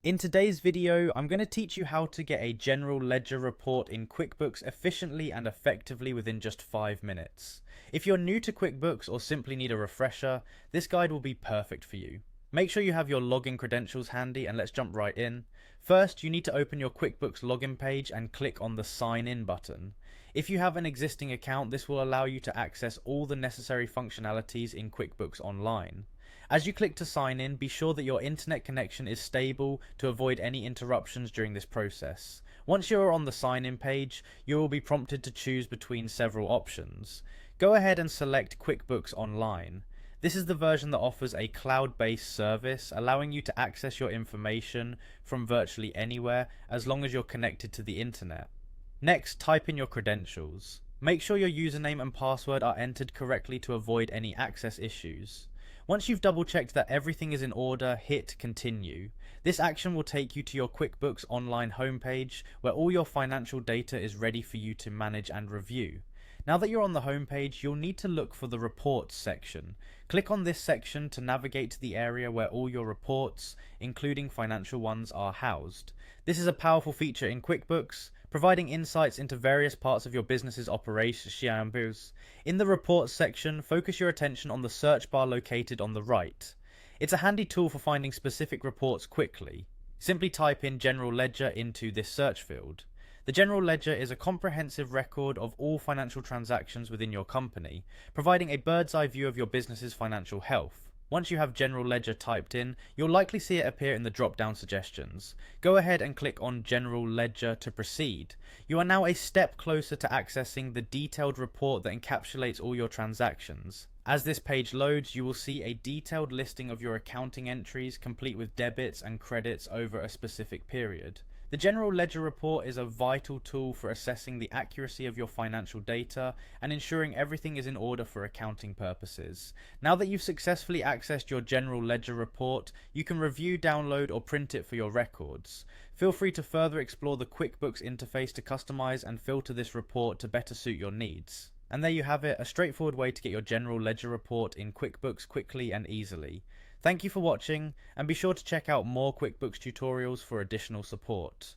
In today's video, I'm going to teach you how to get a general ledger report in QuickBooks efficiently and effectively within just 5 minutes. If you're new to QuickBooks or simply need a refresher, this guide will be perfect for you. Make sure you have your login credentials handy and let's jump right in. First, you need to open your QuickBooks login page and click on the Sign In button. If you have an existing account, this will allow you to access all the necessary functionalities in QuickBooks Online. As you click to sign in, be sure that your internet connection is stable to avoid any interruptions during this process. Once you are on the sign in page, you will be prompted to choose between several options. Go ahead and select QuickBooks Online. This is the version that offers a cloud-based service, allowing you to access your information from virtually anywhere as long as you're connected to the internet. Next, type in your credentials. Make sure your username and password are entered correctly to avoid any access issues. Once you've double checked that everything is in order, hit continue. This action will take you to your QuickBooks Online homepage where all your financial data is ready for you to manage and review. Now that you're on the homepage, you'll need to look for the reports section. Click on this section to navigate to the area where all your reports, including financial ones, are housed. This is a powerful feature in QuickBooks, providing insights into various parts of your business's operations. In the reports section, focus your attention on the search bar located on the right. It's a handy tool for finding specific reports quickly. Simply type in General Ledger into this search field. The General Ledger is a comprehensive record of all financial transactions within your company, providing a bird's eye view of your business's financial health. Once you have General Ledger typed in, you'll likely see it appear in the drop-down suggestions. Go ahead and click on General Ledger to proceed. You are now a step closer to accessing the detailed report that encapsulates all your transactions. As this page loads, you will see a detailed listing of your accounting entries, complete with debits and credits over a specific period. The General Ledger Report is a vital tool for assessing the accuracy of your financial data and ensuring everything is in order for accounting purposes. Now that you've successfully accessed your General Ledger Report, you can review, download, or print it for your records. Feel free to further explore the QuickBooks interface to customize and filter this report to better suit your needs. And there you have it, a straightforward way to get your General Ledger Report in QuickBooks quickly and easily. Thank you for watching, and be sure to check out more QuickBooks tutorials for additional support.